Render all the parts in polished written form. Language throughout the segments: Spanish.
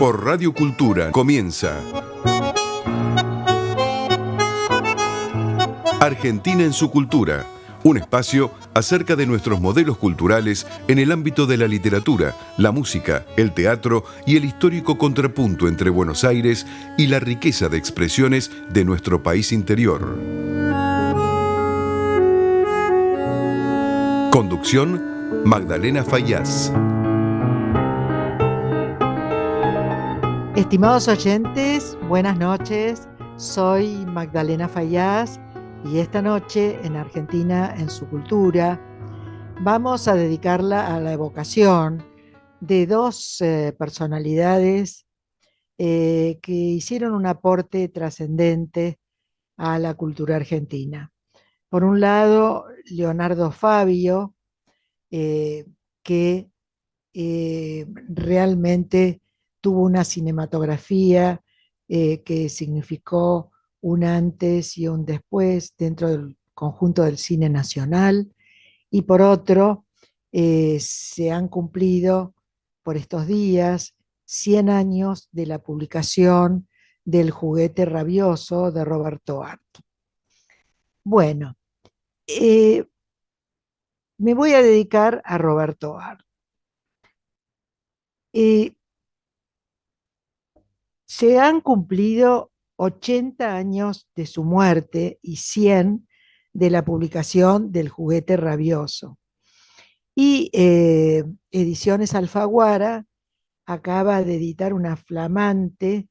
Por Radio Cultura comienza Argentina en su cultura, un espacio acerca de nuestros modelos culturales en el ámbito de la literatura, la música, el teatro y el histórico contrapunto entre Buenos Aires y la riqueza de expresiones de nuestro país interior. Conducción, Magdalena Fayaz. Estimados oyentes, buenas noches. Soy Magdalena Fayaz y esta noche en Argentina en su cultura vamos a dedicarla a la evocación de dos personalidades que hicieron un aporte trascendente a la cultura argentina. Por un lado, Leonardo Fabio, que realmente tuvo una cinematografía que significó un antes y un después dentro del conjunto del cine nacional, y por otro, se han cumplido por estos días 100 años de la publicación del Juguete Rabioso de Roberto Art. Bueno, eh, me voy a dedicar a Roberto Art. Eh, Se han cumplido 80 años de su muerte y 100 de la publicación del Juguete Rabioso. Y Ediciones Alfaguara acaba de editar una flamante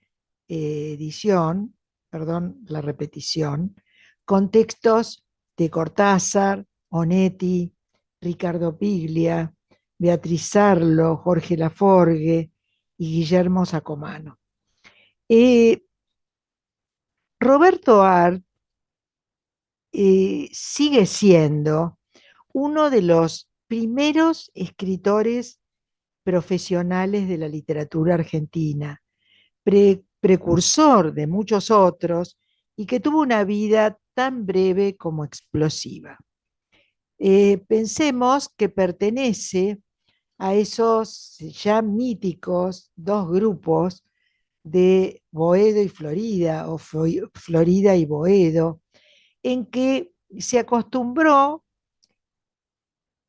edición, perdón la repetición, con textos de Cortázar, Onetti, Ricardo Piglia, Beatriz Arlo, Jorge Laforgue y Guillermo Sacomano. Roberto Art sigue siendo uno de los primeros escritores profesionales de la literatura argentina, precursor de muchos otros y que tuvo una vida tan breve como explosiva. Pensemos que pertenece a esos ya míticos dos grupos de Boedo y Florida, o Florida y Boedo, en que se acostumbró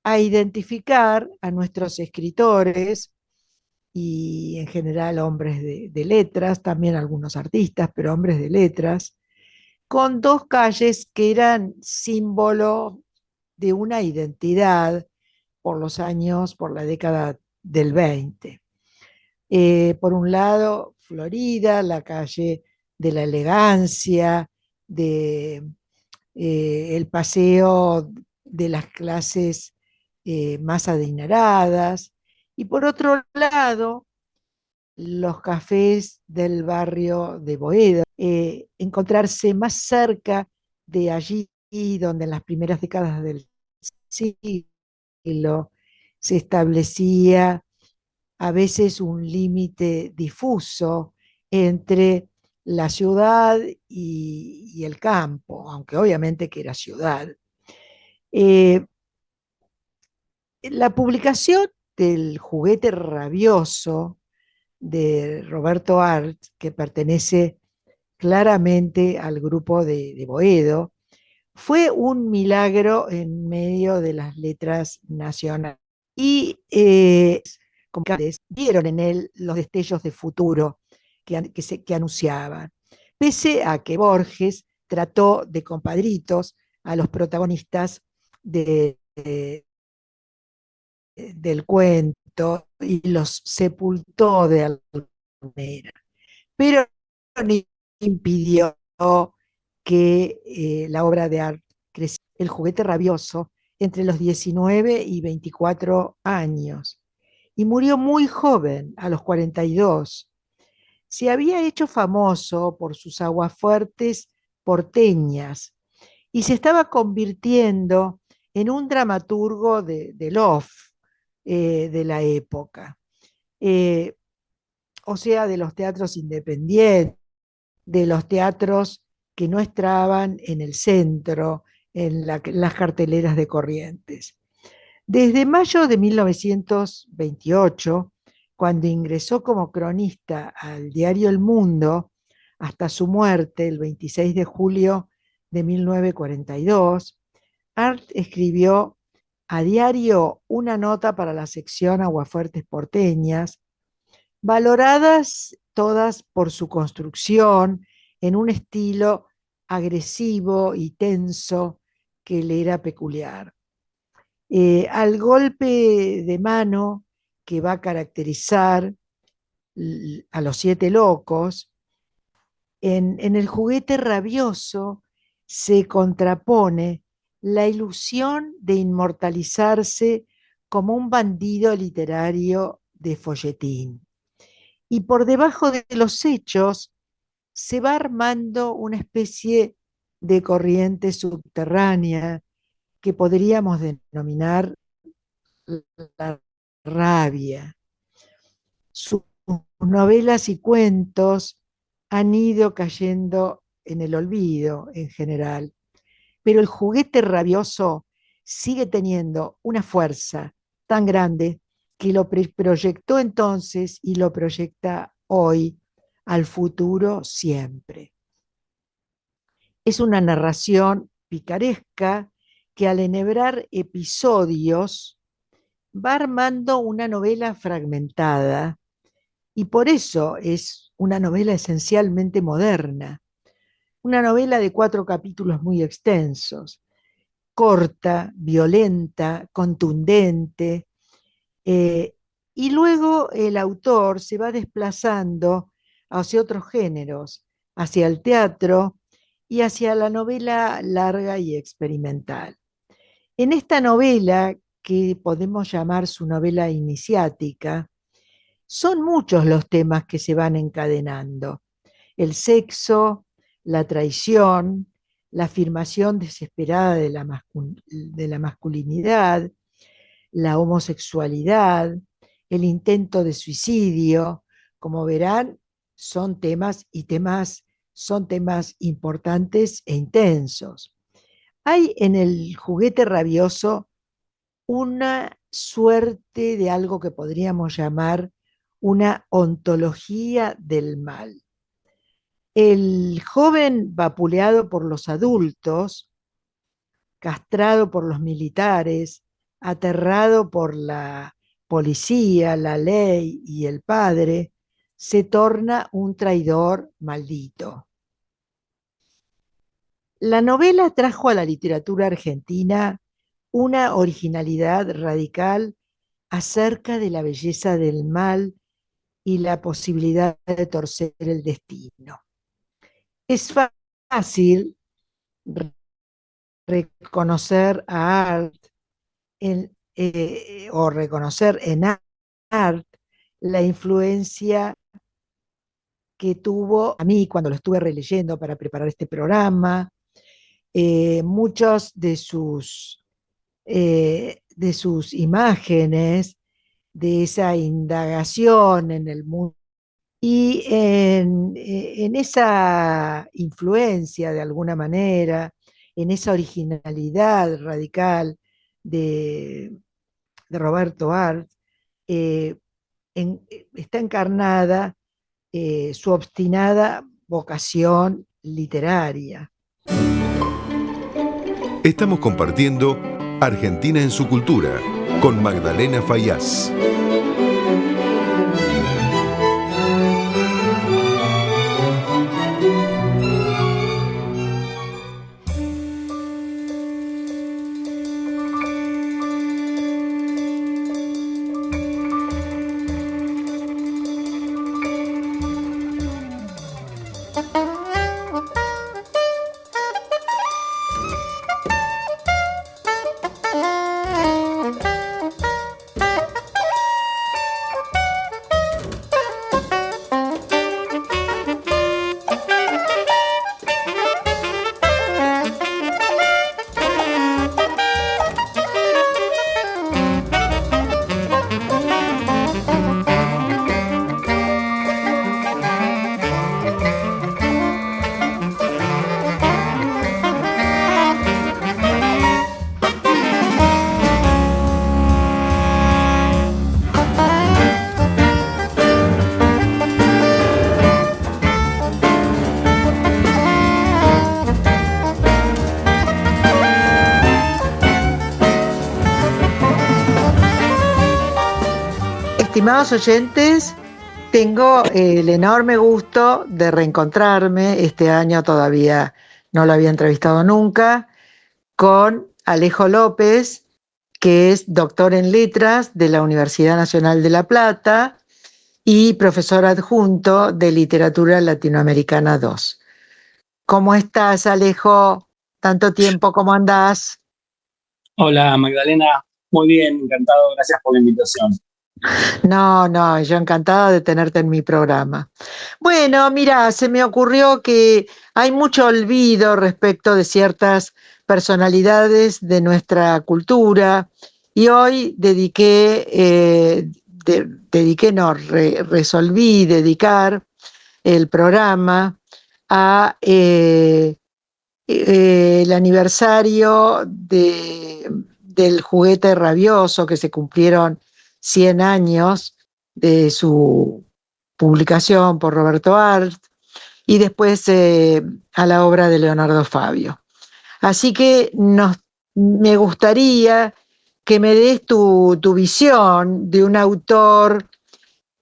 a identificar a nuestros escritores y en general hombres de letras, también algunos artistas, pero hombres de letras, con dos calles que eran símbolo de una identidad por los años, por la década del 20. Por un lado, Florida, la calle de la elegancia, de el paseo de las clases más adineradas, y por otro lado, los cafés del barrio de Boedo, encontrarse más cerca de allí donde en las primeras décadas del siglo se establecía a veces un límite difuso entre la ciudad y el campo, aunque obviamente que era ciudad. Eh, la publicación del Juguete Rabioso de Roberto Art, que pertenece claramente al grupo de Boedo, fue un milagro en medio de las letras nacionales. Y vieron en él los destellos de futuro que anunciaban. Pese a que Borges trató de compadritos a los protagonistas del cuento y los sepultó de alguna manera. Pero no impidió que la obra de Art creciera. El Juguete Rabioso entre los 19 y 24 años y murió muy joven, a los 42. Se había hecho famoso por sus aguafuertes porteñas y se estaba convirtiendo en un dramaturgo de loft de la época, eh, o sea, de los teatros independientes, de los teatros que no estaban en el centro, en las carteleras de Corrientes. Desde mayo de 1928, cuando ingresó como cronista al diario El Mundo, hasta su muerte el 26 de julio de 1942, Arlt escribió a diario una nota para la sección Aguafuertes porteñas, valoradas todas por su construcción en un estilo agresivo y tenso que le era peculiar. Al golpe de mano que va a caracterizar a los Siete Locos, en el juguete rabioso se contrapone la ilusión de inmortalizarse como un bandido literario de folletín. Y por debajo de los hechos se va armando una especie de corriente subterránea que podríamos denominar la rabia. Sus novelas y cuentos han ido cayendo en el olvido en general, pero el juguete rabioso sigue teniendo una fuerza tan grande que lo proyectó entonces y lo proyecta hoy al futuro siempre. Es una narración picaresca que al enhebrar episodios va armando una novela fragmentada y por eso es una novela esencialmente moderna, una novela de 4 capítulos muy extensos, corta, violenta, contundente, y luego el autor se va desplazando hacia otros géneros, hacia el teatro y hacia la novela larga y experimental. En esta novela, que podemos llamar su novela iniciática, son muchos los temas que se van encadenando. El sexo, la traición, la afirmación desesperada de la masculinidad, la homosexualidad, el intento de suicidio. Como verán, son temas importantes e intensos. Hay en el juguete rabioso una suerte de algo que podríamos llamar una ontología del mal. El joven vapuleado por los adultos, castrado por los militares, aterrado por la policía, la ley y el padre, se torna un traidor maldito. La novela trajo a la literatura argentina una originalidad radical acerca de la belleza del mal y la posibilidad de torcer el destino. Es fácil reconocer a Arlt o reconocer en Arlt la influencia que tuvo a mí cuando lo estuve releyendo para preparar este programa. Muchos de sus imágenes, de esa indagación en el mundo. Y en esa influencia, de alguna manera, en esa originalidad radical de Roberto Arlt, está encarnada su obstinada vocación literaria. Estamos compartiendo Argentina en su cultura con Magdalena Fayaz. estimados oyentes, tengo el enorme gusto de reencontrarme, este año todavía no lo había entrevistado nunca, con Alejo López, que es doctor en letras de la Universidad Nacional de La Plata y profesor adjunto de Literatura Latinoamericana 2. ¿Cómo estás, Alejo? Tanto tiempo, ¿cómo andás? Hola Magdalena, muy bien, encantado, gracias por la invitación. No, yo encantada de tenerte en mi programa. Bueno, mira, se me ocurrió que hay mucho olvido respecto de ciertas personalidades de nuestra cultura y hoy resolví dedicar el programa a el aniversario del juguete rabioso, que se cumplieron 100 años de su publicación por Roberto Arlt, y después a la obra de Leonardo Fabio. Así que me gustaría que me des tu visión de un autor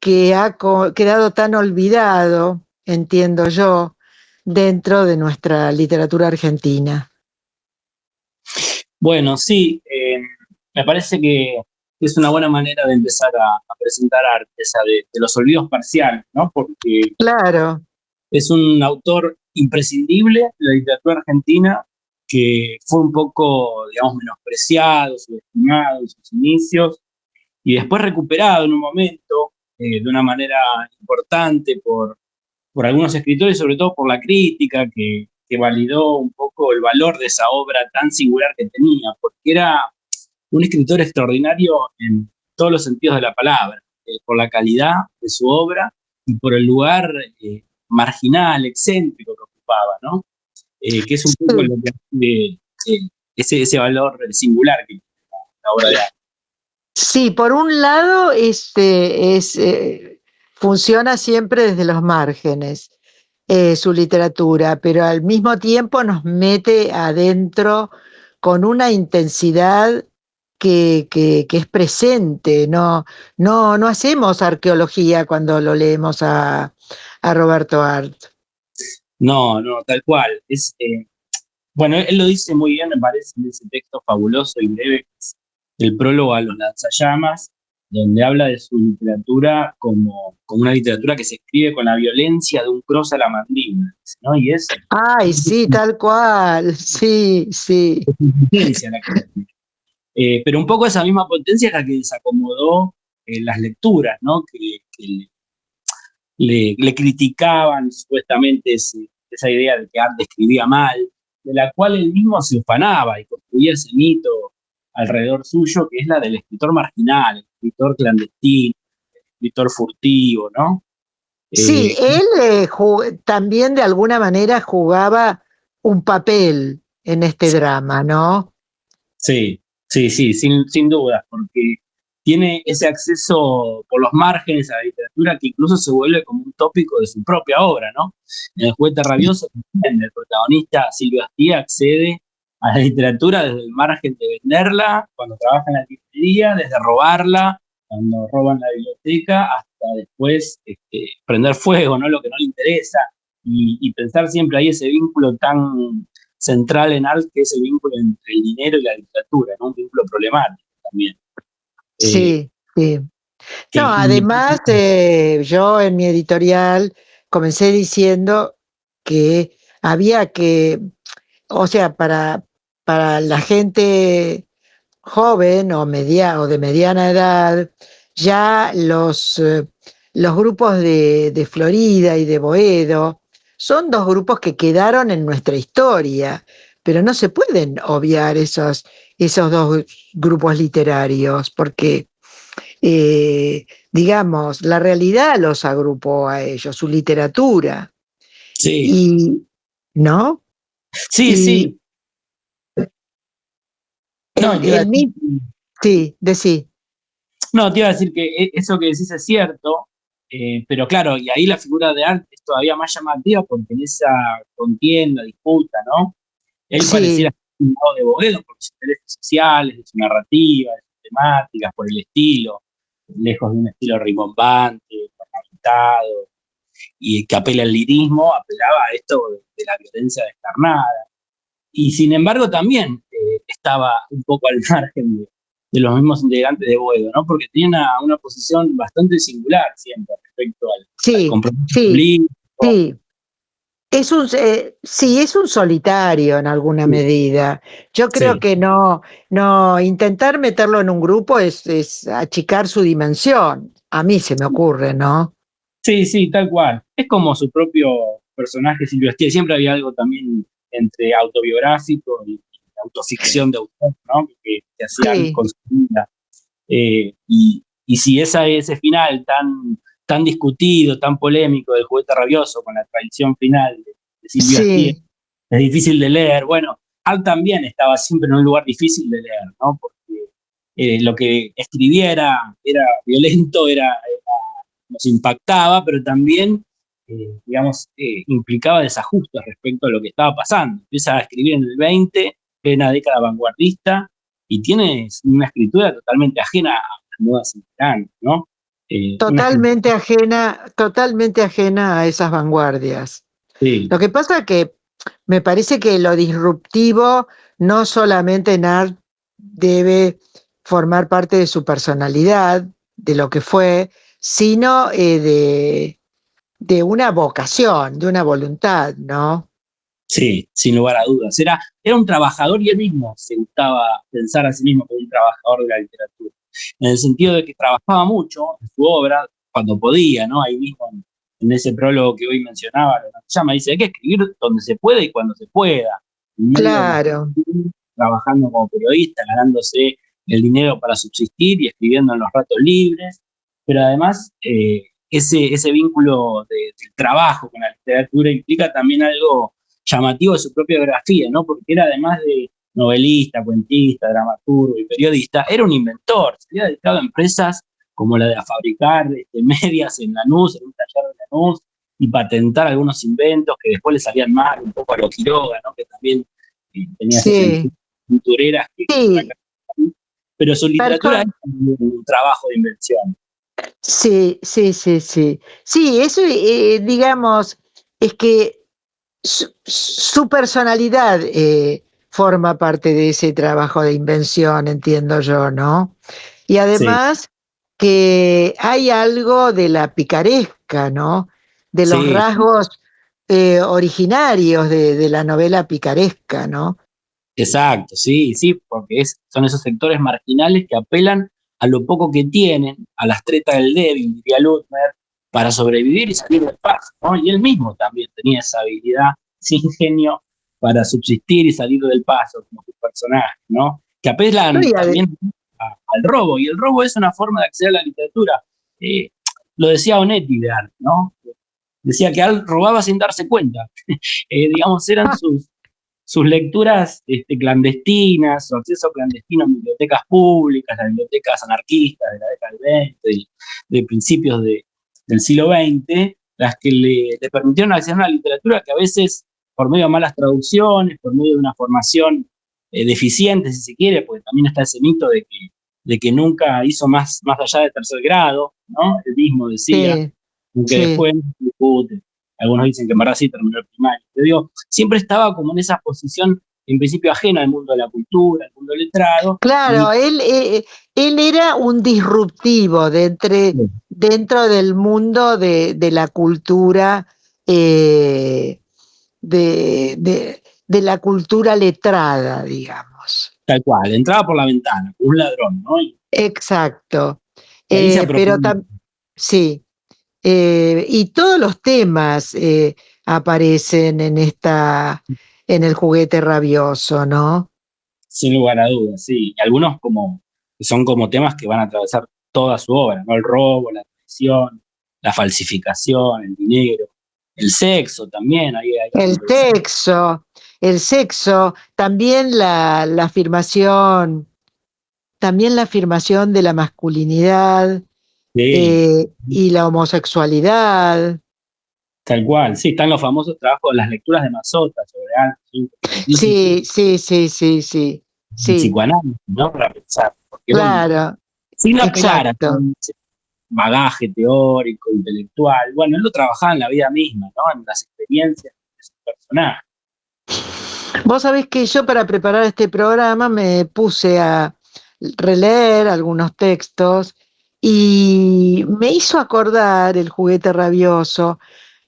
que ha quedado tan olvidado, entiendo yo, dentro de nuestra literatura argentina. Bueno, sí, me parece que es una buena manera de empezar a presentar arte, esa de los olvidos parciales, ¿no? Porque Claro. es un autor imprescindible de la literatura argentina que fue un poco, digamos, menospreciado, subestimado en sus inicios y después recuperado en un momento de una manera importante por algunos escritores, sobre todo por la crítica, que validó un poco el valor de esa obra tan singular que tenía, porque era un escritor extraordinario en todos los sentidos de la palabra, por la calidad de su obra y por el lugar marginal, excéntrico que ocupaba, ¿no? Que es un poco lo que hace ese valor singular que tiene la obra de arte. Sí, por un lado, funciona siempre desde los márgenes, su literatura, pero al mismo tiempo nos mete adentro con una intensidad que es presente. No hacemos arqueología cuando lo leemos a Roberto Arlt. No, tal cual. Bueno, él lo dice muy bien, me parece, en ese texto fabuloso y breve, que es el prólogo a los lanzallamas, donde habla de su literatura como una literatura que se escribe con la violencia de un cross a la mandíbula, ¿no? Y es Ay, sí, tal cual, sí. potencia la que tiene. Pero un poco esa misma potencia es la que desacomodó las lecturas, ¿no? Que le criticaban supuestamente esa idea de que Arte escribía mal, de la cual él mismo se ufanaba y construía ese mito alrededor suyo, que es la del escritor marginal, el escritor clandestino, el escritor furtivo, ¿no? Sí, él también de alguna manera jugaba un papel en este drama, ¿no? Sí, sin duda, porque tiene ese acceso por los márgenes a la literatura que incluso se vuelve como un tópico de su propia obra, ¿no? En El juguete rabioso, el protagonista Silvio Astía accede a la literatura desde el margen de venderla, cuando trabaja en la librería, desde robarla, cuando roban la biblioteca, hasta después prender fuego, ¿no? Lo que no le interesa, y pensar siempre ahí ese vínculo tan central en Art, que es el vínculo entre el dinero y la literatura, ¿no? Un vínculo problemático también. Sí. No, Y además, yo en mi editorial comencé diciendo que había que, o sea, para la gente joven o de mediana edad, ya los grupos de Florida y de Boedo son dos grupos que quedaron en nuestra historia, pero no se pueden obviar esos dos grupos literarios, porque, digamos, la realidad los agrupó a ellos, su literatura, sí, y, ¿no? sí, Y sí. No, te iba a decir, sí, decí. no, te iba a decir que eso que decís es cierto, pero claro, y ahí la figura de Art es todavía más llamativa porque en esa contienda, disputa, ¿no? Él pareciera Sí, un lado de Boedo por sus intereses sociales, de su narrativa, de sus temáticas, por el estilo. lejos de un estilo rimbombante, ornamentado, y que apela al lirismo, apelaba a esto de la violencia descarnada. Y sin embargo también estaba un poco al margen de los mismos integrantes de Boedo, ¿no? Porque tenía una posición bastante singular siempre respecto al Sí, compromiso sí, político. sí. Sí, es un solitario en alguna Sí. medida. Yo creo Sí, que no, intentar meterlo en un grupo es achicar su dimensión. A mí se me ocurre, ¿no? sí, tal cual. Es como su propio personaje Silvio Estier. Siempre había algo también entre autobiográfico y autoficción de autor, ¿no? Que hacían Sí, con su vida. Y si ese final tan discutido, tan polémico del juguete rabioso con la traición final de Silvio Estier sí, es difícil de leer, bueno, Al también estaba siempre en un lugar difícil de leer, ¿no? Porque lo que escribía era violento, nos impactaba, pero también, digamos, implicaba desajustes respecto a lo que estaba pasando. Empieza a escribir en el 20, plena década vanguardista, y tiene una escritura totalmente ajena a las modas integrantes, ¿no? Una escritura, totalmente ajena a esas vanguardias. sí, Lo que pasa que me parece que lo disruptivo no solamente en art debe formar parte de su personalidad, de lo que fue, sino de una vocación, de una voluntad, ¿no? sí, sin lugar a dudas. Era un trabajador y él mismo se gustaba pensar a sí mismo como un trabajador de la literatura, en el sentido de que trabajaba mucho en su obra cuando podía, ¿no? Ahí mismo en ese prólogo que hoy mencionaba, lo llama, dice, hay que escribir donde se puede y cuando se pueda, en medio de la Claro, trabajando como periodista, ganándose el dinero para subsistir y escribiendo en los ratos libres, pero además ese vínculo del trabajo con la literatura implica también algo llamativo de su propia biografía, ¿no? Porque era además de novelista, cuentista, dramaturgo y periodista, era un inventor, se había dedicado a empresas como la de a fabricar medias en Lanús, en un taller de Lanús, y patentar algunos inventos que después le salían mal, un poco a lo Quiroga, ¿no? Que también tenía esas sí, pintureras que sí, pero su literatura es perso- un trabajo de invención. sí, sí, sí, sí. Sí, eso, digamos, es que su personalidad forma parte de ese trabajo de invención, entiendo yo, ¿no? Y Sí, además que hay algo de la picaresca, ¿no? De los sí, rasgos originarios de la novela picaresca, ¿no? exacto, sí, porque son esos sectores marginales que apelan a lo poco que tienen, a las tretas del débil, diría Luthmer, para sobrevivir y salir del paso, ¿no? Y él mismo también tenía esa habilidad, ese ingenio para subsistir y salir del paso, como su personaje, ¿no? Que No, apelan también al robo, y el robo es una forma de acceder a la literatura. Eh, lo decía Onetti de Arte, ¿no? Decía que Al robaba sin darse cuenta. Digamos, eran sus lecturas clandestinas, su acceso clandestino a bibliotecas públicas, las bibliotecas anarquistas de la década del 20, de principios del siglo XX, las que le permitieron acceder a una literatura que a veces, por medio de malas traducciones, por medio de una formación deficiente, si se quiere, porque también está ese mito de que nunca hizo más allá de tercer grado, ¿no? Él mismo decía, sí, aunque sí. después discute. Algunos dicen que en verdad sí terminó el primario. Pero digo, siempre estaba como en esa posición, en principio ajena al mundo de la cultura, al mundo letrado. Claro, Y él era un disruptivo dentro del mundo de la cultura, eh, de la cultura letrada, digamos. tal cual, entraba por la ventana, como un ladrón, ¿no? Exacto. Y ahí se Pero apropió. sí, y todos los temas aparecen en el juguete rabioso, ¿no? Sin lugar a dudas, sí. Y algunos que son como temas que van a atravesar toda su obra, ¿no? El robo, la traición, la falsificación, el dinero, el sexo también, ahí hay algo El interesante. sexo, también también la afirmación de la masculinidad Sí, y la homosexualidad. tal cual, sí, están los famosos trabajos, las lecturas de Mazota sobre arte, sí, importantísimo, Sí, sí, sí, sí, sí, el sí, psicoanálisis, ¿no? Para pensar, porque era claro. sin apelar a Exacto. ese bagaje teórico, intelectual. Bueno, él lo trabajaba en la vida misma, ¿no? En las experiencias de su personaje. Vos sabés que yo para preparar este programa me puse a releer algunos textos y me hizo acordar El juguete rabioso,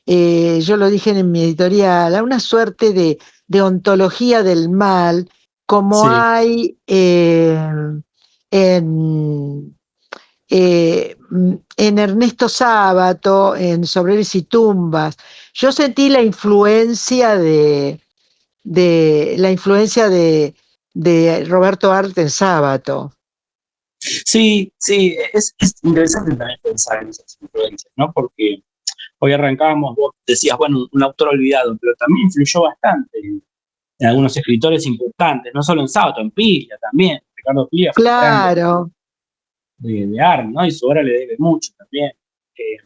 yo lo dije en mi editorial, a una suerte de ontología del mal, como Sí, hay en, en Ernesto Sábato, en Sombreros y Tumbas. Yo sentí la influencia de Roberto Arte en Sábato. sí, sí, es interesante también pensar en esas influencias, ¿no? Porque hoy arrancábamos, vos decías, bueno, un autor olvidado, pero también influyó bastante en algunos escritores importantes, no solo en Sábato, en Piglia también. Ricardo Piglia fue un gran Claro, de arte, ¿no? Y su obra le debe mucho también. Eh,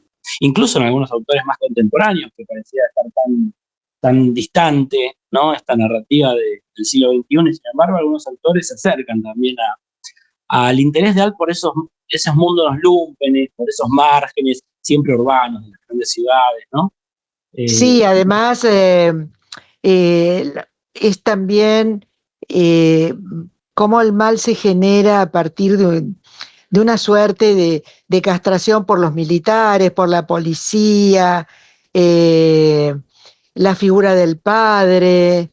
Incluso en algunos autores más contemporáneos, que parecía estar tan distante, ¿no? Esta narrativa del siglo XXI, y sin embargo algunos autores se acercan también al interés de Al por esos mundos lúmpenes, por esos márgenes siempre urbanos de las grandes ciudades, ¿no? sí, Eh, además es también eh, cómo el mal se genera a partir de una suerte de castración por los militares, por la policía, eh, la figura del padre,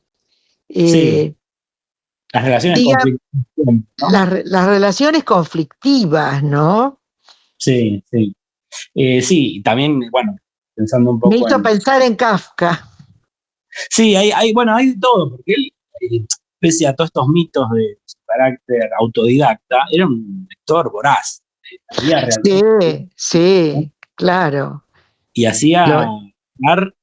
sí, eh, las relaciones diga, conflictivas, ¿no? las relaciones conflictivas, ¿no? Sí, sí. Sí, y también, bueno, pensando un Me poco hizo en. pensar en Kafka. Sí, bueno, hay de todo, porque él, pese a todos estos mitos de su carácter autodidacta, era un lector voraz, sabía realmente, Sí, ¿no? sí, claro. Y hacía Lo- dar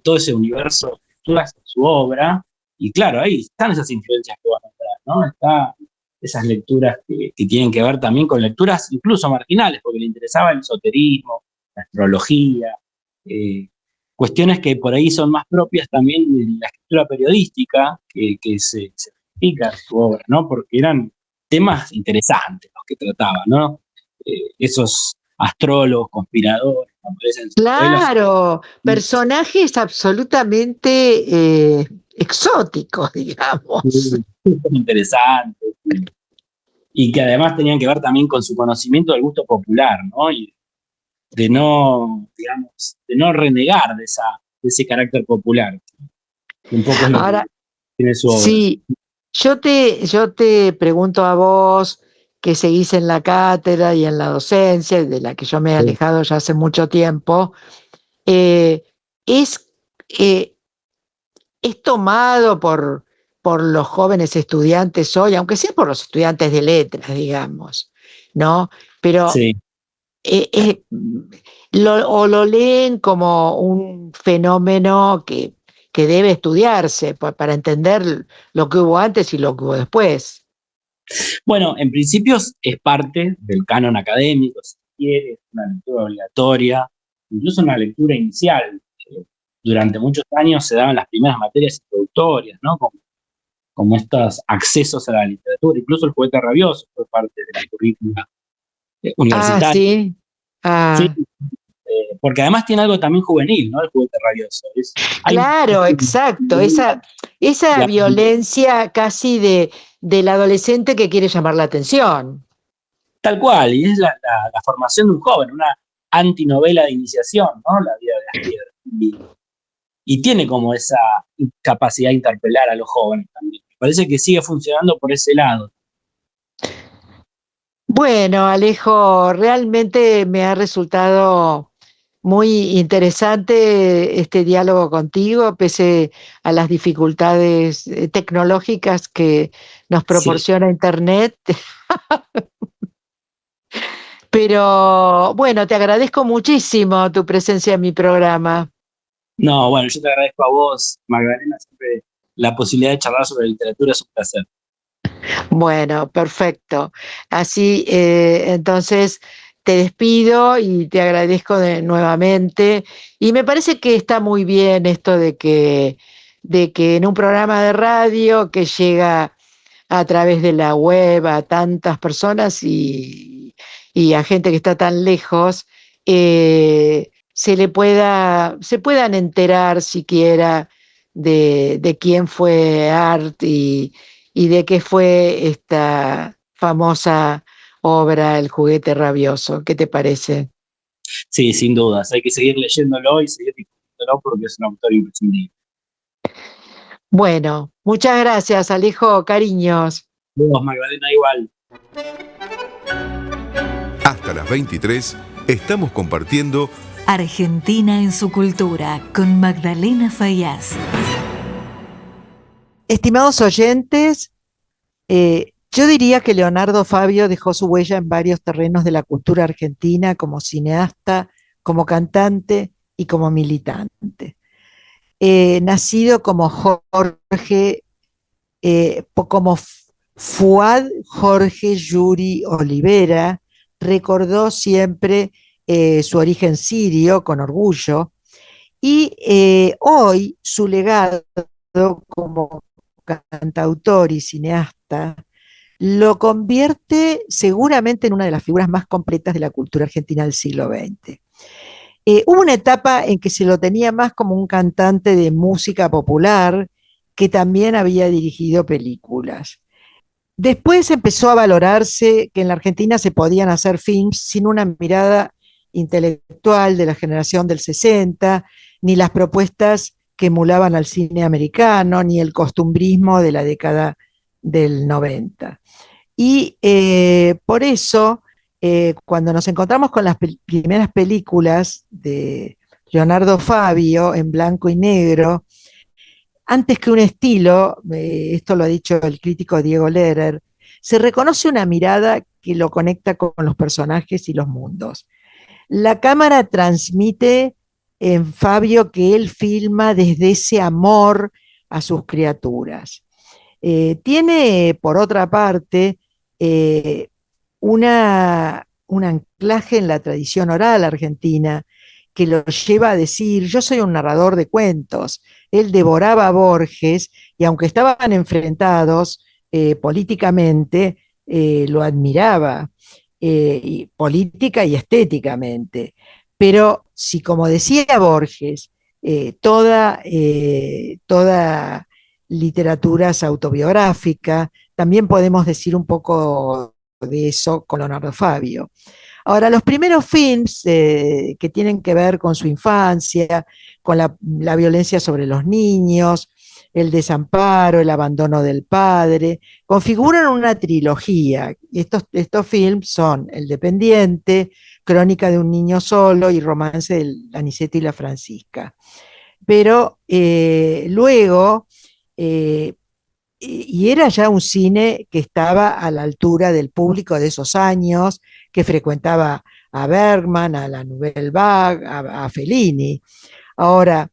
todo ese universo de lecturas en su obra, y claro, ahí están esas influencias que van a entrar, ¿no? Están esas lecturas que tienen que ver también con lecturas incluso marginales, porque le interesaba el esoterismo, la astrología, eh, cuestiones que por ahí son más propias también de la escritura periodística que se explica en su obra, ¿no? Porque eran temas interesantes los que trataba, ¿no? Esos astrólogos, conspiradores, que aparecen en sus novelas. claro, personajes absolutamente exóticos, digamos. Súper interesantes y que además tenían que ver también con su conocimiento del gusto popular, ¿no? Y de no, digamos, de no renegar de ese carácter popular, que un poco es lo que Ahora, tiene su obra. sí, yo te pregunto a vos que seguís en la cátedra y en la docencia, de la que yo me he Sí. alejado ya hace mucho tiempo, eh, ¿es, eh, es tomado por los jóvenes estudiantes hoy, aunque sea por los estudiantes de letras, digamos, ¿no? Pero Sí. eh, eh, o lo leen como un fenómeno que debe estudiarse para entender lo que hubo antes y lo que hubo después. Bueno, en principio es parte del canon académico, si quiere, es una lectura obligatoria, incluso una lectura inicial. Durante muchos años se daban las primeras materias introductorias, ¿no? Como estos accesos a la literatura, incluso el poeta rabioso fue parte de la currícula Ah, universitaria. sí. Sí, Ah, porque además tiene algo también juvenil, ¿no? El juguete rabioso. Hay una claro, exacto. Esa y violencia casi del adolescente que quiere llamar la atención. tal cual, y es la formación de un joven, una antinovela de iniciación, ¿no? La vida de Astier. Y tiene como esa capacidad de interpelar a los jóvenes también. Me parece que sigue funcionando por ese lado. Bueno, Alejo, realmente me ha resultado muy interesante este diálogo contigo, pese a las dificultades tecnológicas que nos Sí. proporciona Internet. Pero bueno, te agradezco muchísimo tu presencia en mi programa. No, bueno, yo te agradezco a vos, Magdalena, siempre la posibilidad de charlar sobre literatura es un placer. Bueno, perfecto. Así, entonces, te despido y te agradezco nuevamente. Y me parece que está muy bien esto de que en un programa de radio que llega a través de la web a tantas personas y a gente que está tan lejos, se puedan enterar siquiera de quién fue Art y de qué fue esta famosa obra El juguete rabioso. ¿Qué te parece? Sí, sin dudas, hay que seguir leyéndolo y seguir disfrutándolo porque es un autor imprescindible. Bueno, muchas gracias, Alejo, cariños. Vos, Magdalena, igual. Hasta las 23 estamos compartiendo Argentina en su cultura con Magdalena Faíaz. Estimados oyentes, yo diría que Leonardo Fabio dejó su huella en varios terrenos de la cultura argentina como cineasta, como cantante y como militante. Nacido como Jorge, como Fuad Jorge Yuri Olivera, recordó siempre su origen sirio con orgullo y hoy su legado como cantautor y cineasta lo convierte seguramente en una de las figuras más completas de la cultura argentina del siglo XX. Hubo una etapa en que se lo tenía más como un cantante de música popular que también había dirigido películas. Después empezó a valorarse que en la Argentina se podían hacer films sin una mirada intelectual de la generación del 60, ni las propuestas que emulaban al cine americano, ni el costumbrismo de la década del 90. Y por eso, cuando nos encontramos con las primeras películas de Leonardo Fabio en blanco y negro, antes que un estilo, esto lo ha dicho el crítico Diego Lehrer, se reconoce una mirada que lo conecta con los personajes y los mundos. La cámara transmite en Fabio que él filma desde ese amor a sus criaturas. Tiene, por otra parte, un anclaje en la tradición oral argentina que lo lleva a decir, yo soy un narrador de cuentos. Él devoraba a Borges y aunque estaban enfrentados políticamente, lo admiraba, política y estéticamente. Pero si, como decía Borges, toda literatura es autobiográfica, también podemos decir un poco de eso con Leonardo Fabio. Ahora, los primeros films que tienen que ver con su infancia, con la violencia sobre los niños, el desamparo, el abandono del padre, configuran una trilogía. Estos films son El Dependiente, Crónica de un niño solo y Romance de Aniceto y la Francisca. Pero luego, y era ya un cine que estaba a la altura del público de esos años, que frecuentaba a Bergman, a la Nouvelle Vague, a Fellini. Ahora,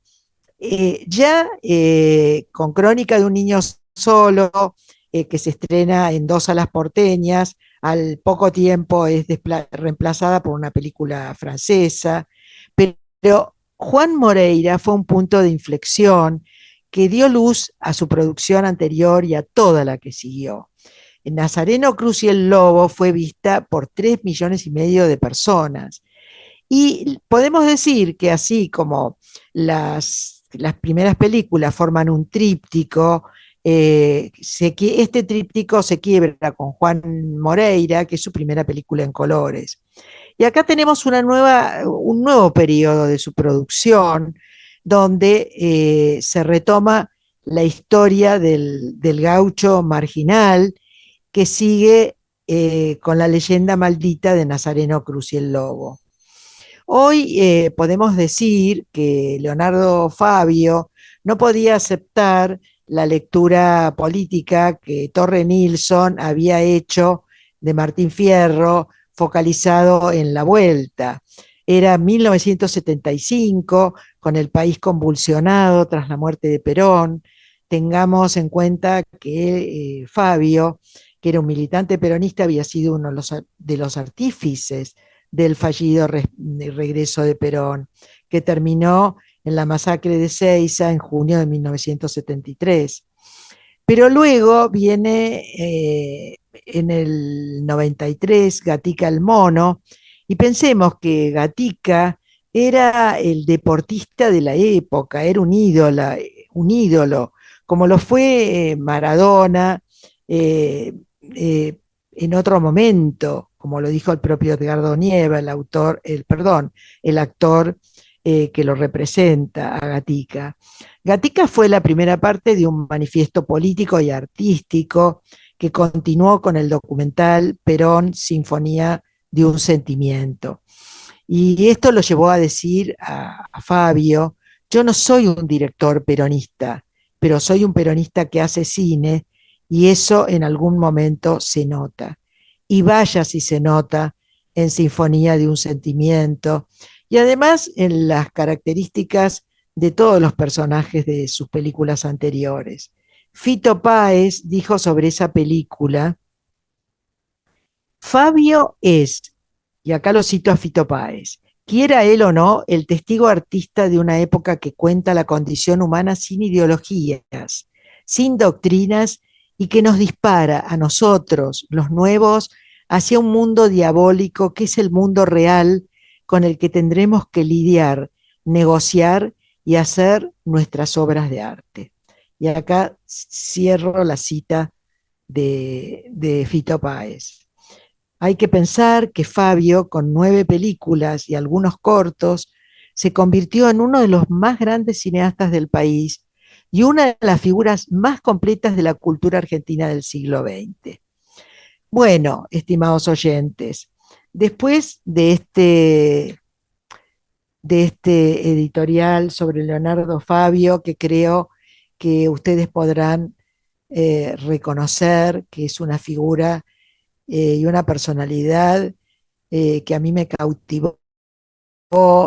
con Crónica de un niño solo, que se estrena en 2 salas porteñas, al poco tiempo es reemplazada por una película francesa, pero Juan Moreira fue un punto de inflexión que dio luz a su producción anterior y a toda la que siguió. Nazareno Cruz y el Lobo fue vista por 3,5 millones de personas. Y podemos decir que así como las primeras películas forman un tríptico, este tríptico se quiebra con Juan Moreira, que es su primera película en colores. Y acá tenemos un nuevo periodo de su producción, donde se retoma la historia del gaucho marginal que sigue con la leyenda maldita de Nazareno Cruz y el Lobo. Hoy podemos decir que Leonardo Fabio no podía aceptar la lectura política que Torre Nilsson había hecho de Martín Fierro, focalizado en la vuelta. Era 1975, con el país convulsionado tras la muerte de Perón. Tengamos en cuenta que Fabio, que era un militante peronista, había sido uno de los artífices del fallido regreso de Perón, que terminó en la masacre de Seiza en junio de 1973. Pero luego viene en el 93, Gatica el Mono, y pensemos que Gatica era el deportista de la época, era un ídolo, como lo fue Maradona en otro momento, como lo dijo el propio Edgardo Nieva, el actor que lo representa a Gatica. Gatica fue la primera parte de un manifiesto político y artístico que continuó con el documental Perón, Sinfonía de un Sentimiento. Y esto lo llevó a decir a Fabio: yo no soy un director peronista, pero soy un peronista que hace cine, y eso en algún momento se nota. Y vaya si se nota en Sinfonía de un Sentimiento, y además en las características de todos los personajes de sus películas anteriores. Fito Páez dijo sobre esa película: Fabio es, y acá lo cito a Fito Páez, quiera él o no, el testigo artista de una época que cuenta la condición humana sin ideologías, sin doctrinas, y que nos dispara a nosotros, los nuevos, hacia un mundo diabólico que es el mundo real con el que tendremos que lidiar, negociar y hacer nuestras obras de arte. Y acá cierro la cita de Fito Páez. Hay que pensar que Fabio, con 9 películas y algunos cortos, se convirtió en uno de los más grandes cineastas del país y una de las figuras más completas de la cultura argentina del siglo XX. Bueno, estimados oyentes, después de este editorial sobre Leonardo Fabio, que creo que ustedes podrán reconocer que es una figura y una personalidad que a mí me cautivó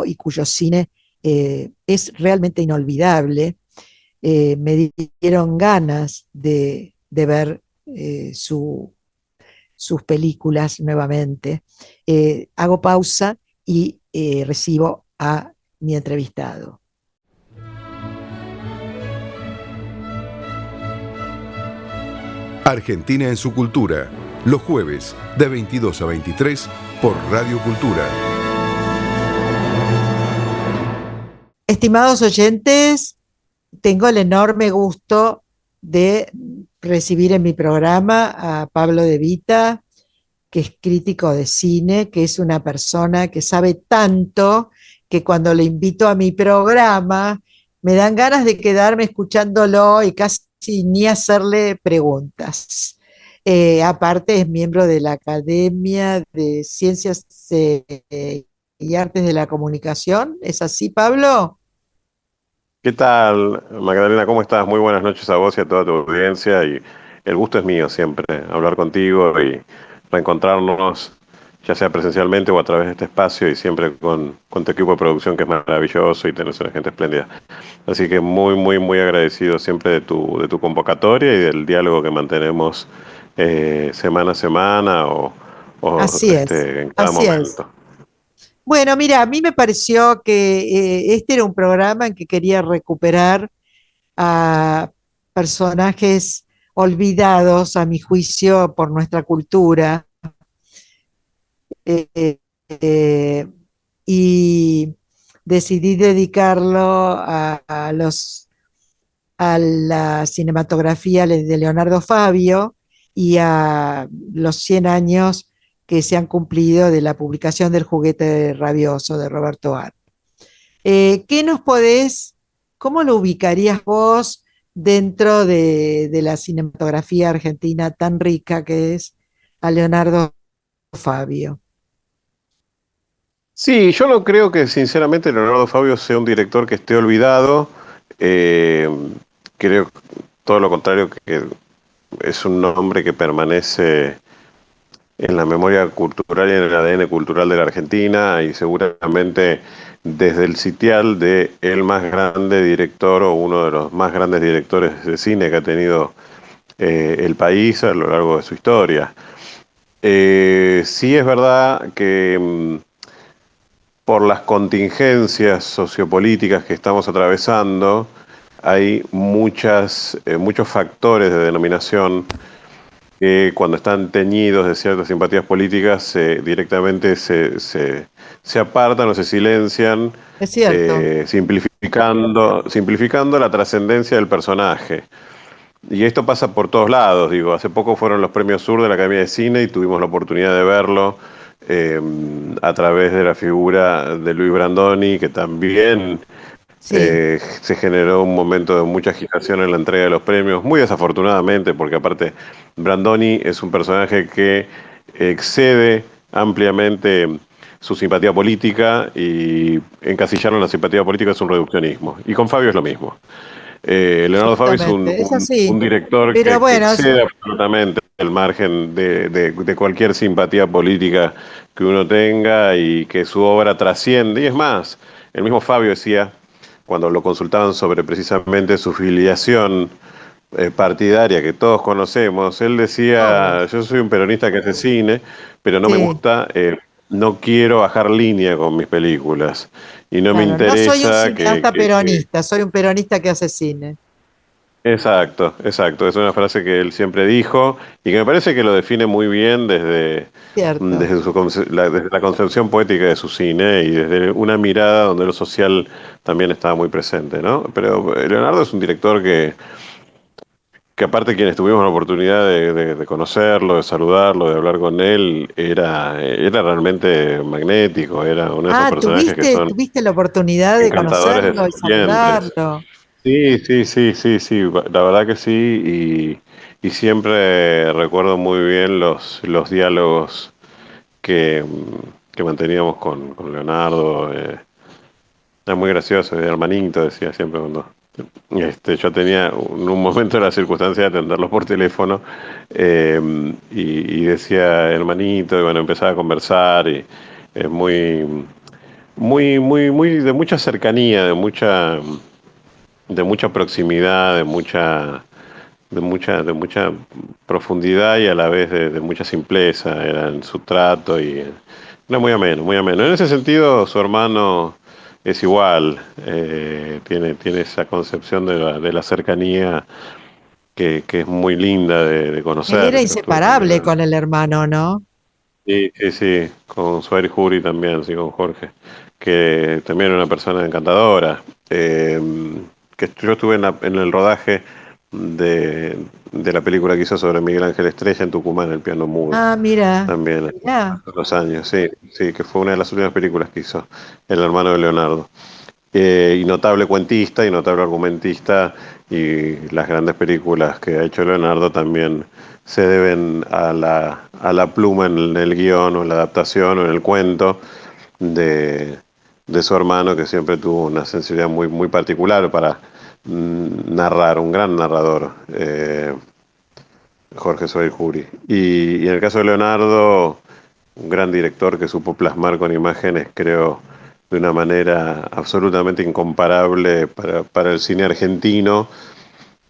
y cuyo cine es realmente inolvidable. Me dieron ganas de ver sus películas nuevamente. Hago pausa y recibo a mi entrevistado. Argentina en su cultura, los jueves de 22 a 23 por Radio Cultura. Estimados oyentes, tengo el enorme gusto de recibir en mi programa a Pablo De Vita, que es crítico de cine, que es una persona que sabe tanto que cuando le invito a mi programa me dan ganas de quedarme escuchándolo y casi ni hacerle preguntas. Aparte es miembro de la Academia de Ciencias y Artes de la Comunicación. ¿Es así, Pablo? ¿Qué tal, Magdalena? ¿Cómo estás? Muy buenas noches a vos y a toda tu audiencia. Y el gusto es mío siempre, hablar contigo y reencontrarnos, ya sea presencialmente o a través de este espacio, y siempre con tu equipo de producción, que es maravilloso, y tenés una gente espléndida. Así que muy, muy, muy agradecido siempre de tu convocatoria y del diálogo que mantenemos semana a semana Así en cada así momento. es. Bueno, mira, a mí me pareció que este era un programa en que quería recuperar a personajes olvidados, a mi juicio, por nuestra cultura. eh, eh, y decidí dedicarlo a la cinematografía de Leonardo Fabio y a los 100 años que se han cumplido de la publicación del Juguete Rabioso de Roberto Art. ¿Qué nos cómo lo ubicarías vos dentro de la cinematografía argentina tan rica que es a Leonardo Fabio? Sí, yo no creo que sinceramente Leonardo Fabio sea un director que esté olvidado. Eh, Creo todo lo contrario, que es un nombre que permanece en la memoria cultural y en el ADN cultural de la Argentina, y seguramente desde el sitial de el más grande director o uno de los más grandes directores de cine que ha tenido el país a lo largo de su historia. Sí es verdad que por las contingencias sociopolíticas que estamos atravesando, hay muchos factores de denominación que cuando están teñidos de ciertas simpatías políticas directamente se apartan o se silencian, Es cierto. simplificando la trascendencia del personaje. Y esto pasa por todos lados, digo, hace poco fueron los premios Sur de la Academia de Cine y tuvimos la oportunidad de verlo a través de la figura de Luis Brandoni, que también Sí, se generó un momento de mucha agitación en la entrega de los premios, muy desafortunadamente, porque aparte Brandoni es un personaje que excede ampliamente su simpatía política y encasillarlo en la simpatía política es un reduccionismo. Y con Fabio es lo mismo. Leonardo Fabio es absolutamente. Es un así. director Pero que bueno, excede absolutamente el margen de cualquier simpatía política que uno tenga y que su obra trasciende. Y es más, el mismo Fabio decía, cuando lo consultaban sobre precisamente su filiación partidaria que todos conocemos, él decía, todos. yo soy un peronista que hace cine, pero no me Sí, gusta, no quiero bajar línea con mis películas y no me claro. No soy un interesa que, cineasta peronista, soy un peronista que hace cine. Exacto, exacto. Es una frase que él siempre dijo y que me parece que lo define muy bien Cierto. desde la concepción poética de su cine y desde una mirada donde lo social también estaba muy presente, ¿no? Pero Leonardo es un director que aparte quienes tuvimos la oportunidad de conocerlo, de saludarlo, de hablar con él, era realmente magnético, era uno de esos Ah, personajes que son ¿tuviste la oportunidad de encantadores conocerlo y desafiantes. saludarlo? Sí, sí, sí, sí, sí, la verdad que sí, y siempre recuerdo muy bien los diálogos que manteníamos con Leonardo. Era muy gracioso, de hermanito, decía siempre cuando yo tenía en un momento la circunstancia de atenderlo por teléfono y decía hermanito, y bueno, empezaba a conversar y es muy de mucha cercanía, de mucha proximidad, de mucha profundidad y a la vez de mucha simpleza era en su trato y era muy ameno, muy ameno. En ese sentido, su hermano es igual, tiene esa concepción de la cercanía que es muy linda de Él conocer. era Yo estuve también inseparable con el hermano, ¿no? sí, sí, sí, con Suárez Jury también, sí, con Jorge, que también era una persona encantadora. Eh, que yo estuve en el rodaje de la película que hizo sobre Miguel Ángel Estrella en Tucumán, El piano mudo, Ah, mira, también mira. hace unos años, sí, sí, que fue una de las últimas películas que hizo el hermano de Leonardo. Y notable cuentista y notable argumentista, y las grandes películas que ha hecho Leonardo también se deben a la pluma en el guión o en la adaptación o en el cuento de, de su hermano, que siempre tuvo una sensibilidad muy, muy particular para narrar, un gran narrador, Jorge Soy-Jury. Y en el caso de Leonardo, un gran director que supo plasmar con imágenes, creo, de una manera absolutamente incomparable para el cine argentino,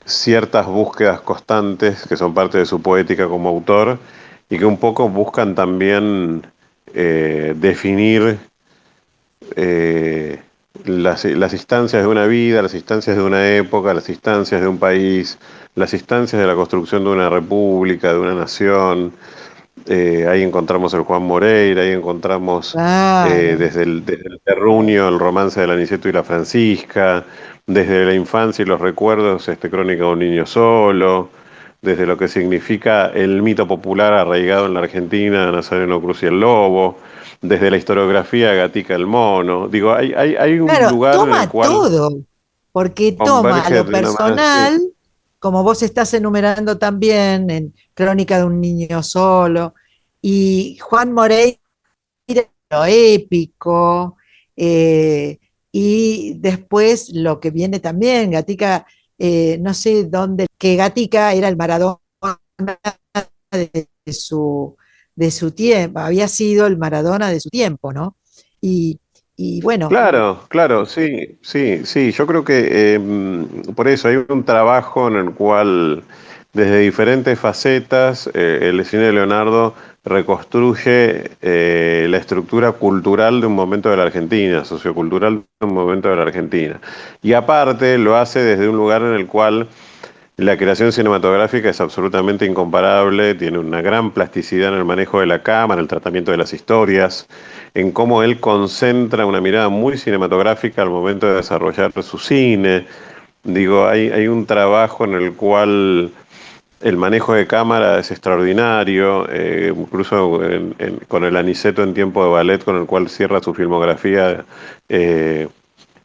ciertas búsquedas constantes que son parte de su poética como autor y que un poco buscan también definir eh, las instancias de una vida, las instancias de una época, las instancias de un país, las instancias de la construcción de una república, de una nación. Ahí encontramos el Juan Moreira, ahí encontramos Claro. desde el terruño, el romance de la Aniceto y la Francisca, desde la infancia y los recuerdos, Crónica de un niño solo, desde lo que significa el mito popular arraigado en la Argentina, Nazareno Cruz y el Lobo, desde la historiografía Gatica el Mono. Digo, hay un Claro, lugar en el toma cual todo, porque toma converge lo de una manera así. personal, como vos estás enumerando también en Crónica de un niño solo, y Juan Moreira, lo épico, eh, y después lo que viene también, Gatica, no sé dónde, que Gatica era el Maradona de su, de su tiempo, había sido el Maradona de su tiempo, ¿no? Y, y bueno, Claro, claro, sí, sí, sí. Yo creo que por eso hay un trabajo en el cual, desde diferentes facetas, el cine de Leonardo reconstruye la estructura cultural de un momento de la Argentina, sociocultural de un momento de la Argentina. Y aparte lo hace desde un lugar en el cual La creación cinematográfica es absolutamente incomparable, tiene una gran plasticidad en el manejo de la cámara, el tratamiento de las historias, en cómo él concentra una mirada muy cinematográfica al momento de desarrollar su cine. Digo, hay un trabajo en el cual el manejo de cámara es extraordinario, incluso con el Aniceto en tiempo de ballet, con el cual cierra su filmografía,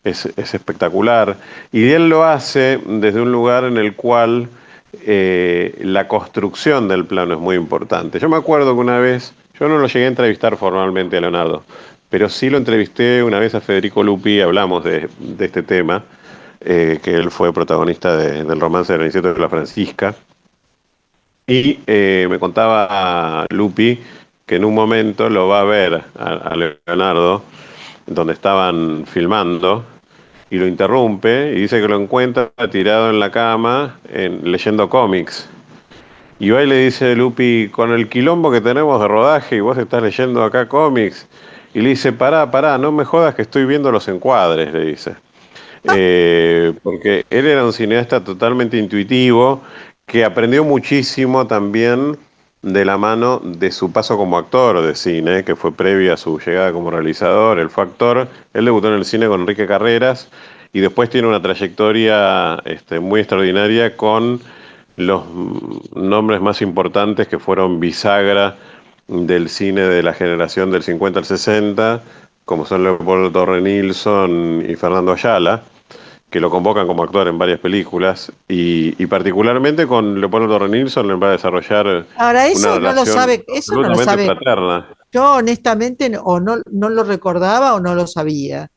es espectacular. Y él lo hace desde un lugar en el cual la construcción del plano es muy importante. Yo me acuerdo que una vez, yo no lo llegué a entrevistar formalmente a Leonardo, pero sí lo entrevisté una vez a Federico Lupi, hablamos de este tema, que él fue protagonista del romance de Aniceto de la Francisca. Y me contaba Lupi que en un momento lo va a ver a Leonardo, donde estaban filmando, y lo interrumpe y dice que lo encuentra tirado en la cama leyendo cómics. Y va y le dice Lupi, con el quilombo que tenemos de rodaje y vos estás leyendo acá cómics. Y le dice, pará, no me jodas que estoy viendo los encuadres, le dice. Porque él era un cineasta totalmente intuitivo, que aprendió muchísimo también de la mano de su paso como actor de cine, que fue previa a su llegada como realizador. Él fue actor, él debutó en el cine con Enrique Carreras y después tiene una trayectoria muy extraordinaria con los nombres más importantes que fueron bisagra del cine de la generación del 50 al 60, como son Leopoldo Torre Nilsson y Fernando Ayala, que lo convocan como actor en varias películas, y particularmente con Leopoldo Torre Nilsson él va a desarrollar Ahora, una eso no lo relación sabe, eso no lo absolutamente sabe. fraterna. Yo honestamente o no lo recordaba o no lo sabía.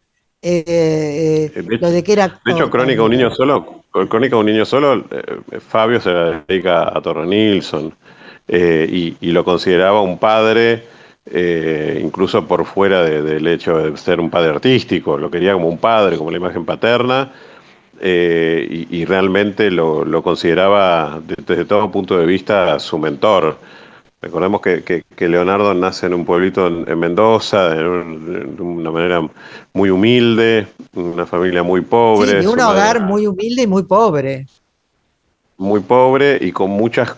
Lo de que era De hecho, actor también. Crónica de un niño solo, Fabio se la dedica a Torre Nilsson, y lo consideraba un padre, incluso por fuera del hecho de ser un padre artístico, lo quería como un padre, como la imagen paterna, y realmente lo consideraba desde todo punto de vista su mentor. Recordemos que Leonardo nace en un pueblito en Mendoza, de una manera muy humilde, una familia muy Sí, pobre, de un su madre hogar muy humilde y muy pobre. muy pobre y con muchos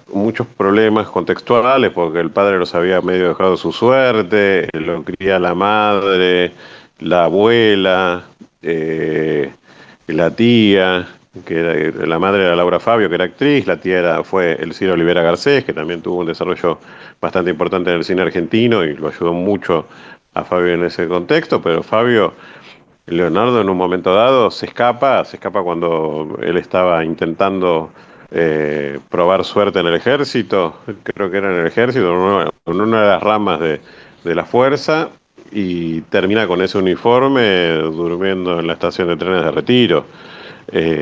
problemas contextuales, porque el padre los había medio dejado su suerte, lo cría la madre, la abuela, la tía, la madre era Laura Fabio, que era actriz, la tía fue Elcira Olivera Garcés, que también tuvo un desarrollo bastante importante en el cine argentino y lo ayudó mucho a Fabio en ese contexto, pero Fabio, Leonardo en un momento dado se escapa cuando él estaba intentando probar suerte en el ejército, creo que era en el ejército, en una de las ramas de la fuerza, y termina con ese uniforme durmiendo en la estación de trenes de Retiro,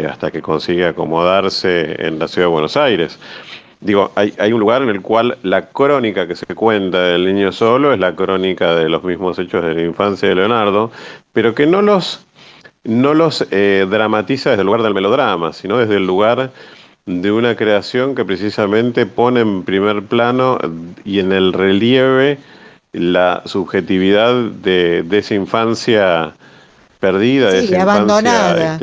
hasta que consigue acomodarse en la ciudad de Buenos Aires. Digo, hay un lugar en el cual la crónica que se cuenta del niño solo es la crónica de los mismos hechos de la infancia de Leonardo, pero que no los dramatiza desde el lugar del melodrama, sino desde el lugar de una creación que precisamente pone en primer plano y en el relieve la subjetividad de esa infancia perdida, de Sí, esa infancia abandonada.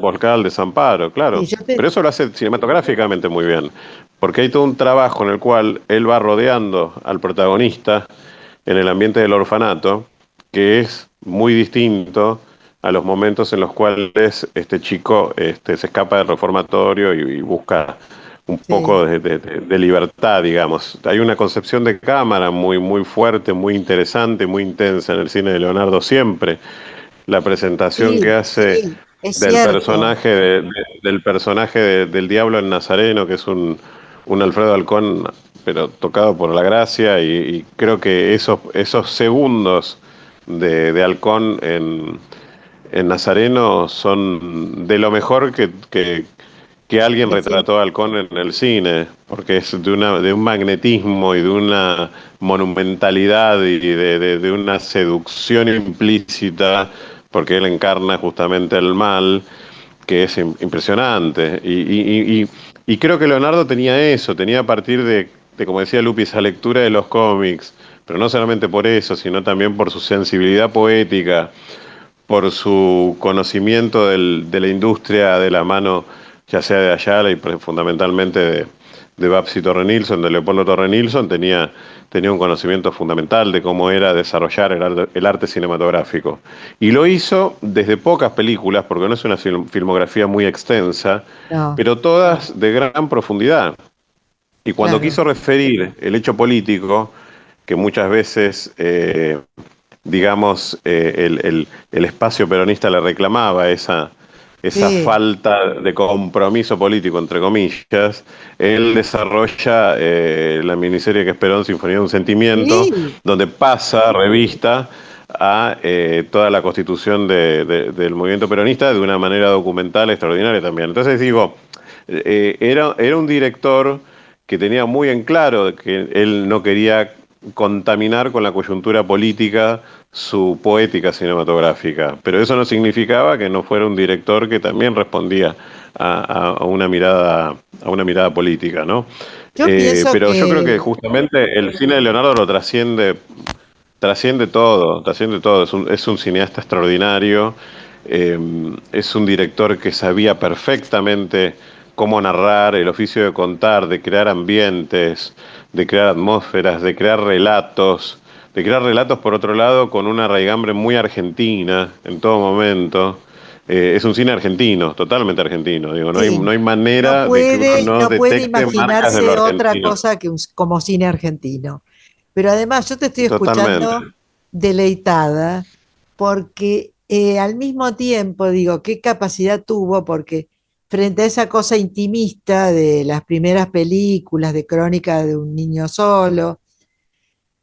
volcada al desamparo, Sí, claro. Pero eso lo hace cinematográficamente muy bien, porque hay todo un trabajo en el cual él va rodeando al protagonista en el ambiente del orfanato, que es muy distinto a los momentos en los cuales este chico se escapa del reformatorio y busca un sí, poco de libertad, digamos. Hay una concepción de cámara muy fuerte, muy interesante, muy intensa en el cine de Leonardo siempre. La presentación que sí, hace sí, es del cierto. personaje, del Diablo en Nazareno, que es un Alfredo Alcón, pero tocado por la gracia, y creo que esos segundos de Alcón en Nazareno son de lo mejor que alguien Que se- retrató a Halcón en el cine, porque es de un magnetismo y de una monumentalidad y de una seducción implícita, porque él encarna justamente el mal, que es impresionante. Y creo que Leonardo tenía eso, tenía a partir como decía Lupi, esa lectura de los cómics, pero no solamente por eso, sino también por su sensibilidad poética, por su conocimiento de la industria de la mano ya sea de Ayala y fundamentalmente de Babsi Torre-Nilsson, de Leopoldo Torre-Nilsson, tenía un conocimiento fundamental de cómo era desarrollar el arte cinematográfico. Y lo hizo desde pocas películas, porque no es una filmografía muy extensa, No, pero todas de gran profundidad. Y cuando claro. quiso referir el hecho político, que muchas veces, digamos, el espacio peronista le reclamaba esa Sí, falta de compromiso político, entre comillas, él desarrolla la miniserie que es Perón, Sinfonía de un Sentimiento, sí, donde pasa revista a toda la constitución del movimiento peronista de una manera documental extraordinaria también. Entonces digo, era un director que tenía muy en claro que él no quería contaminar con la coyuntura política su poética cinematográfica, pero eso no significaba que no fuera un director que también respondía a una mirada política, ¿no? yo pienso Pero yo creo que que justamente el cine de Leonardo lo trasciende todo, es un cineasta extraordinario, es un director que sabía perfectamente cómo narrar, el oficio de contar, de crear ambientes, de crear atmósferas, de crear relatos por otro lado con una raigambre muy argentina en todo momento. Es un cine argentino, totalmente argentino. Digo, sí, no hay manera de que uno no no puede detecte marcas de lo imaginarse otra argentino. cosa que como cine argentino. Pero además yo te estoy Totalmente. escuchando deleitada porque al mismo tiempo digo, qué capacidad tuvo porque frente a esa cosa intimista de las primeras películas de Crónica de un niño solo,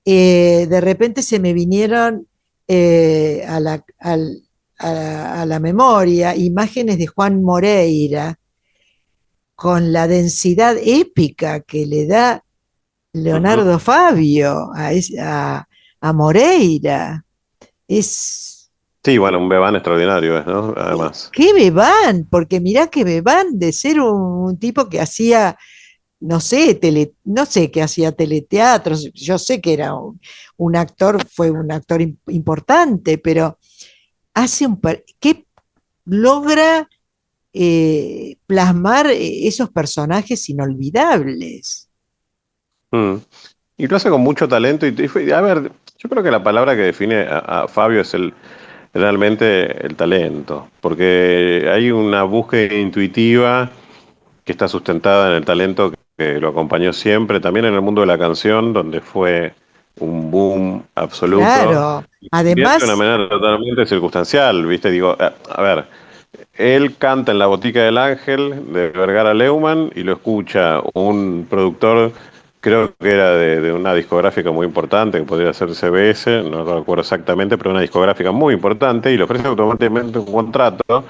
de repente se me vinieron a la memoria imágenes de Juan Moreira con la densidad épica que le da Ujú. Leonardo Fabio a Moreira. Es, Sí, bueno, un bebán extraordinario es, ¿no? Además. qué bebán, porque mirá qué bebán de ser un tipo que hacía, no sé, no sé que hacía teleteatro, yo sé que era un actor, fue un actor importante, pero hace que logra plasmar esos personajes inolvidables. Mm. Y lo hace con mucho talento. A ver, yo creo que la palabra que define a Fabio es realmente el talento, porque hay una búsqueda intuitiva que está sustentada en el talento que lo acompañó siempre, también en el mundo de la canción, donde fue un boom absoluto, Claro, y también de una además, manera totalmente circunstancial, ¿viste? Digo, a ver, él canta en La Botica del Ángel de Vergara Leumann y lo escucha un productor, creo que era de una discográfica muy importante, que podría ser CBS, no lo recuerdo exactamente, pero una discográfica muy importante, y le ofrece automáticamente un contrato,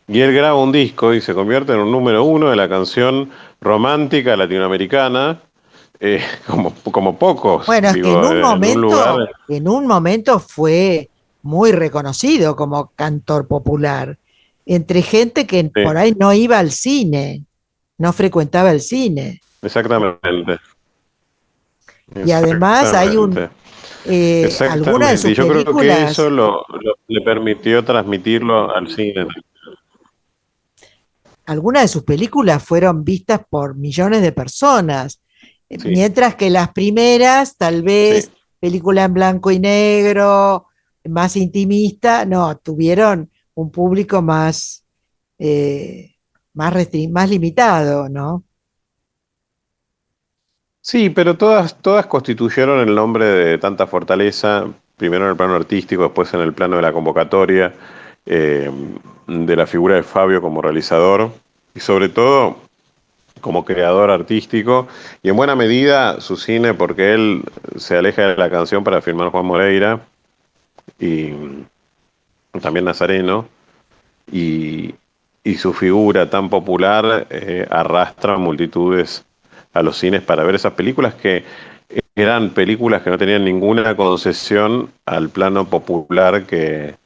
y él graba un disco y se convierte en un número uno de la canción romántica latinoamericana, como pocos, bueno, es que digo, en un lugar. en un momento fue muy reconocido como cantor popular, entre gente que Sí, por ahí no iba al cine, no frecuentaba el cine. exactamente, Y además hay exactamente. algunas de Exactamente, sus y yo creo que eso películas, le permitió transmitirlo al cine. algunas de sus películas fueron vistas por millones de personas, Sí, mientras que las primeras, tal sí. vez película en blanco y negro, más intimista, no, tuvieron un público eh, más limitado, ¿no? Sí, pero todas constituyeron el nombre de tanta fortaleza, primero en el plano artístico, después en el plano de la convocatoria, eh, de la figura de Fabio como realizador y sobre todo como creador artístico y en buena medida su cine porque él se aleja de la canción para filmar Juan Moreira y también Nazareno y, y su figura tan popular arrastra multitudes a los cines para ver esas películas que eran películas que no tenían ninguna concesión al plano popular que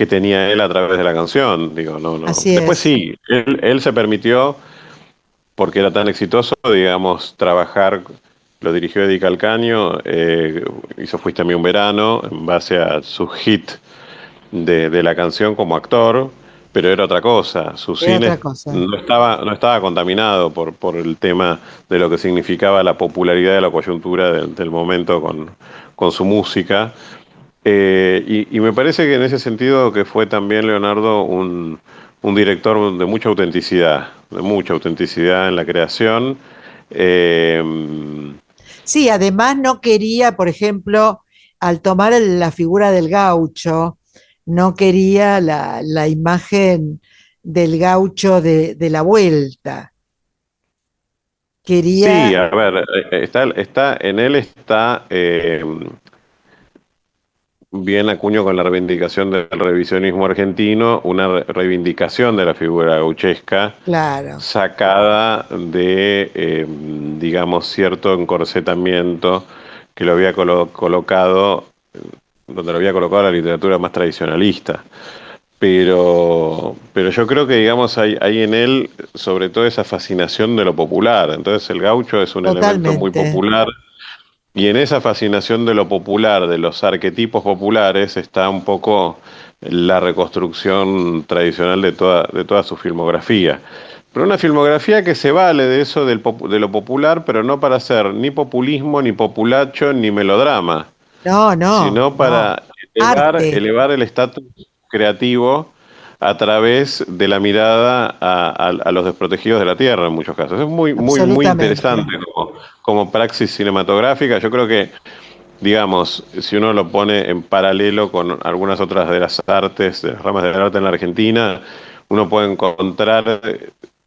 tenía él a través de la canción. Digo, no, no. Así Después es. sí, él se permitió, porque era tan exitoso, digamos, trabajar, lo dirigió Eddie Calcaño, hizo Fuiste a mí un verano, en base a su hit de la canción como actor, pero era otra cosa. Su Era cine otra cosa. no estaba contaminado por el tema de lo que significaba la popularidad de la coyuntura del momento con su música. Y me parece que en ese sentido que fue también Leonardo un director de mucha autenticidad en la creación. Eh, Sí, además no quería, por ejemplo, al tomar la figura del gaucho, no quería la imagen del gaucho de la vuelta. sí, Quería a ver, en él está bien acuño con la reivindicación del revisionismo argentino, una reivindicación de la figura gauchesca claro, sacada de, digamos, cierto encorsetamiento que lo había colocado, donde lo había colocado la literatura más tradicionalista. Pero yo creo que, digamos, hay en él sobre todo esa fascinación de lo popular. Entonces el gaucho es un elemento muy totalmente. popular y en esa fascinación de lo popular, de los arquetipos populares, está un poco la reconstrucción tradicional de toda su filmografía. Pero una filmografía que se vale de eso de lo popular, pero no para hacer ni populismo, ni populacho, ni melodrama, No, no, sino no. para Arte, elevar el estatus creativo a través de la mirada a los desprotegidos de la tierra en muchos casos. Es muy absolutamente. interesante como praxis cinematográfica. Yo creo que, digamos, si uno lo pone en paralelo con algunas otras de las artes, de las ramas del arte en la Argentina, uno puede encontrar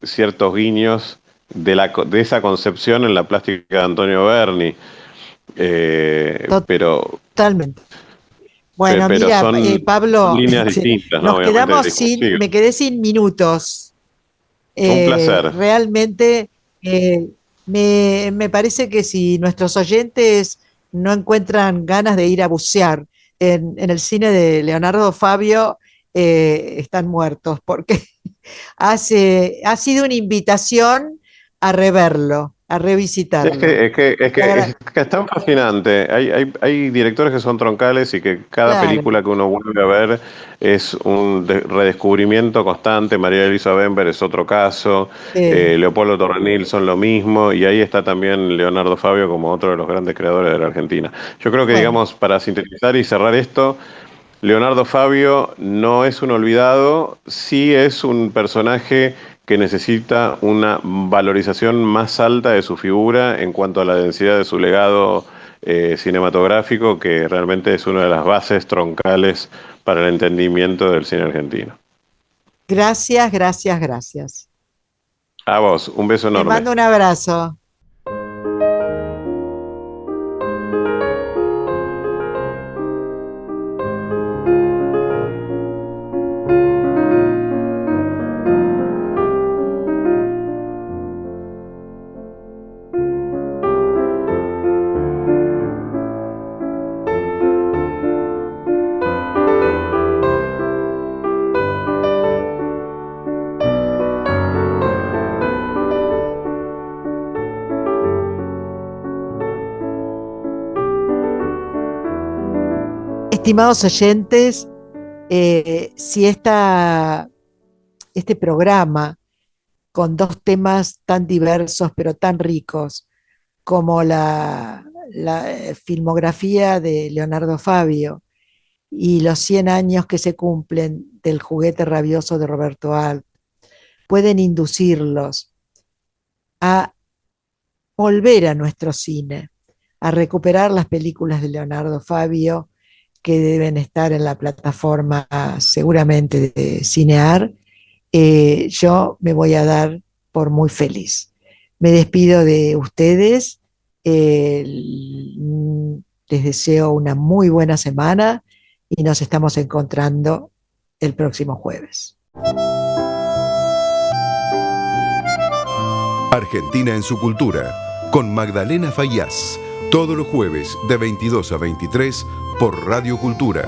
ciertos guiños de esa concepción en la plástica de Antonio Berni. Pero Totalmente. Bueno, pero mira, son Pablo, líneas distintas, ¿no? nos Obviamente, de quedamos discusión. me quedé sin minutos. Un placer. Realmente me parece que si nuestros oyentes no encuentran ganas de ir a bucear en el cine de Leonardo Fabio, están muertos, porque ha sido una invitación a reverlo, a revisitarlo. Te Es que es tan fascinante. Hay directores que son troncales y que cada Claro, película que uno vuelve a ver es un redescubrimiento constante. María Elisa Bember es otro caso. sí, Leopoldo Torrenil son lo mismo. Y ahí está también Leonardo Fabio como otro de los grandes creadores de la Argentina. Yo creo que, bueno, digamos, para sintetizar y cerrar esto, Leonardo Fabio no es un olvidado, sí es un personaje que necesita una valorización más alta de su figura en cuanto a la densidad de su legado cinematográfico, que realmente es una de las bases troncales para el entendimiento del cine argentino. gracias, gracias, gracias. A vos, un beso Te enorme. mando un abrazo. Estimados oyentes, si este programa con dos temas tan diversos pero tan ricos como la filmografía de Leonardo Fabio y los 100 años que se cumplen del Juguete Rabioso de Roberto Alt, pueden inducirlos a volver a nuestro cine, a recuperar las películas de Leonardo Fabio que deben estar en la plataforma seguramente de Cinear, yo me voy a dar por muy feliz. Me despido de ustedes, eh, les deseo una muy buena semana y nos estamos encontrando el próximo jueves. Argentina en su cultura, con Magdalena Fayaz, todos los jueves de 22 a 23 por Radio Cultura.